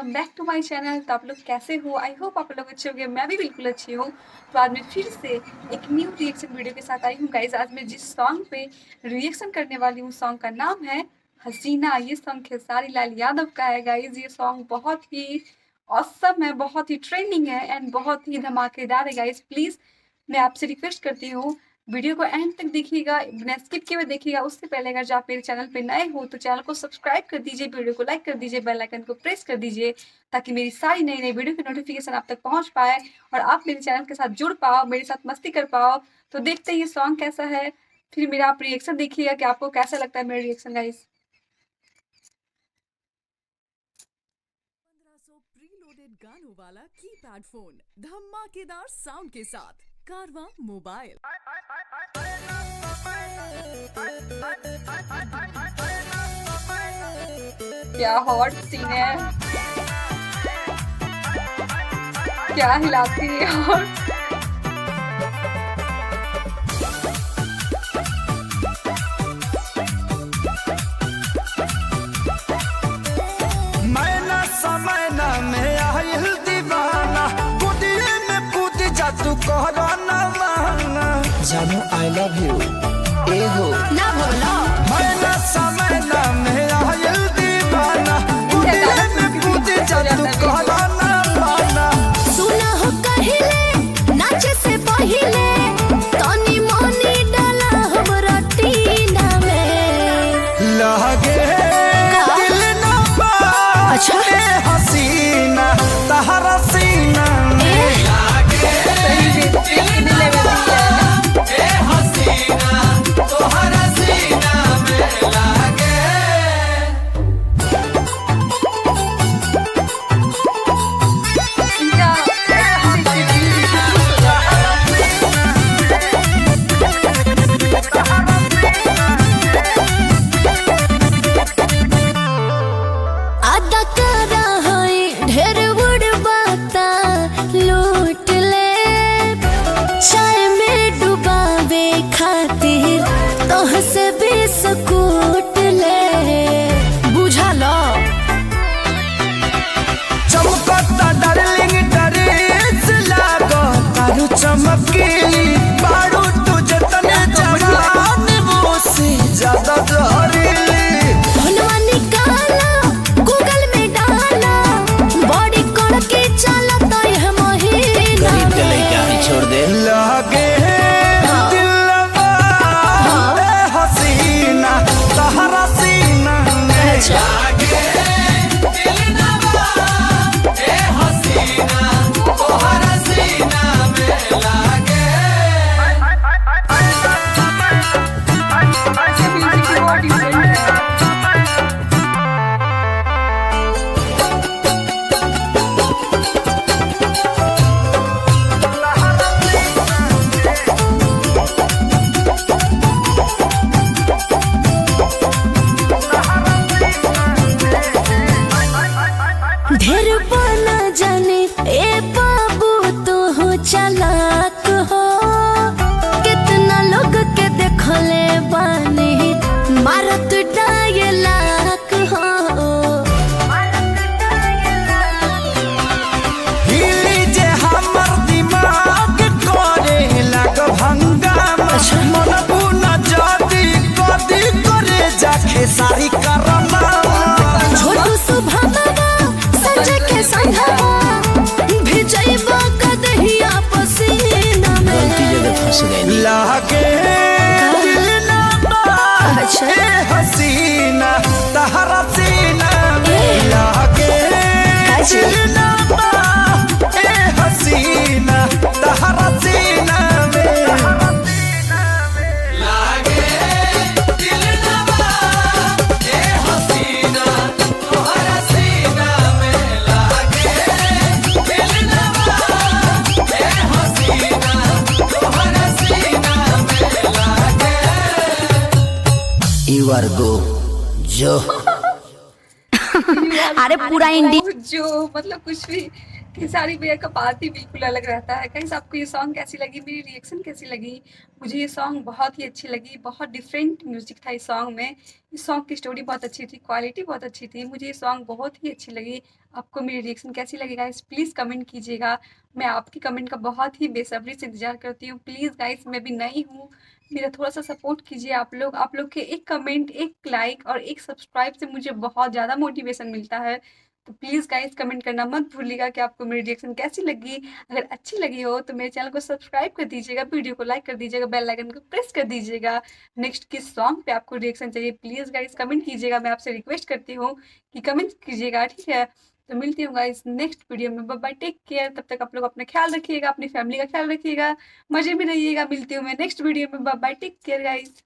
Welcome bank two माय channel. तो आप लोग कैसे हो? आई होप आप लोग अच्छे होंगे। मैं भी बिल्कुल अच्छी हूँ। तो आज मैं फिर से एक न्यू रिएक्शन वीडियो के साथ आई हूँ गाइज। आज मैं जिस सॉन्ग पे रिएक्शन करने वाली हूँ, सॉन्ग का नाम है हसीना। ये सॉन्ग खेसारी लाल यादव का है गाइज। ये सॉन्ग बहुत ही ऑसम है, बहुत ही ट्रेंडिंग है एंड बहुत ही धमाकेदार है गाइज। प्लीज़ मैं आपसे रिक्वेस्ट करती हूँ वीडियो को एंड तक देखिएगा, बिना स्किप किए हुए देखिएगा। उससे पहले अगर आप मेरे चैनल पे नए हो तो चैनल को सब्सक्राइब कर दीजिए, वीडियो को लाइक कर दीजिए, बेल आइकन को प्रेस कर दीजिए ताकि मेरी सारी नई नई वीडियो की नोटिफिकेशन आप तक पहुंच पाए और आप मेरे चैनल के साथ जुड़ पाओ, मेरे साथ मस्ती कर पाओ। तो देखते हैं ये सॉन्ग कैसा है, फिर मेरा आप रिएक्शन देखिएगा कि आपको कैसा लगता है मेरा रिएक्शन गाइस। 1500 प्रीलोडेड गानों वाला कीपैड फोन धमाकेदार साउंड के साथ कारवा मोबाइल। क्या हॉट सीन है, क्या हिलाती है और जानू आई लव यू ए हो ना भोला मैंने समय ना मेरा ये दीवाना बुढ़िया में कूद जा तू कहला ना माना। सुना हो कहिले नाचे से पहिले तनी मनी डाला हमरा टीना में लगे दिल ना बा अच्छा हसीना तहरा सीना में लगे दिल ना बा हसीना तोहरा सीना में लगे। आदा करा है ढेर बुढ़ बाता लूट ले चाय में डुबावे खातिर तोह से बिस्कुट ले बुझा लो चमकता डार्लिंग ड्रेस लागो तारू चमकीली बारू तुझे तने जवान वो से ज्यादा जहरीली। धनवा निकाला गूगल में डाला बॉडी कोड के चला तो यह महीना में छोड़ दे लगे दिलवा ए हसीना तहरा सीना में लगे दिलवा ए हसीना तोहरा सीना में लगे। ढेर बना जाने ए बाबू तू हो चालाक हो कितना लोग के देखले बानी मारत डायलाक हो हिली जे हमर दिमाग करे लग भंगामा मन बुना जादी कदी करे जाके सारी करमा छोटू सुभावा संजय के संघवा भिजैबा कदहिया पसीना में लागे दिल ना बा अच्छा। ए हसीना तहरा सीना में लागे दिल ना बा ए हसीना तहरा सीना में लागे दिल ना बा ए हसीना तोहरा सीना में लागे दिल ना बा ए हसीना तोहरा सीना में लागे। यू आर गो जो अरे पूरा इंडिया जो मतलब कुछ भी खेसारी भैया का बात ही बिल्कुल अलग रहता है। गाइस आपको ये सॉन्ग कैसी लगी, मेरी रिएक्शन कैसी लगी? मुझे ये सॉन्ग बहुत ही अच्छी लगी, बहुत डिफरेंट म्यूजिक था इस सॉन्ग में। इस सॉन्ग की स्टोरी बहुत अच्छी थी, क्वालिटी बहुत अच्छी थी, मुझे ये सॉन्ग बहुत ही अच्छी लगी। आपको मेरी रिएक्शन कैसी लगी गाइस, प्लीज़ कमेंट कीजिएगा। मैं आपकी कमेंट का बहुत ही बेसब्री से इंतजार करती हूँ। प्लीज़ गाइस, मैं भी नई हूँ, मेरा थोड़ा सा सपोर्ट कीजिए आप लोग। आप लोग के एक कमेंट, एक लाइक और एक सब्सक्राइब से मुझे बहुत ज़्यादा मोटिवेशन मिलता है। तो प्लीज़ गाइस कमेंट करना मत भूलिएगा कि आपको मेरी रिएक्शन कैसी लगी। अगर अच्छी लगी हो तो मेरे चैनल को सब्सक्राइब कर दीजिएगा, वीडियो को लाइक कर दीजिएगा, बेल आइकन को प्रेस कर दीजिएगा। नेक्स्ट किस सॉन्ग पे आपको रिएक्शन चाहिए प्लीज़ गाइस कमेंट कीजिएगा। मैं आपसे रिक्वेस्ट करती हूँ कि कमेंट कीजिएगा, ठीक है? तो मिलती हूँ गाइस नेक्स्ट वीडियो में। Bye bye, take care. तब तक आप लोग अपना ख्याल रखिएगा, अपनी फैमिली का ख्याल रखिएगा, मजे में रहिएगा। मिलती हूँ मैं नेक्स्ट वीडियो में। Bye bye, take care guys.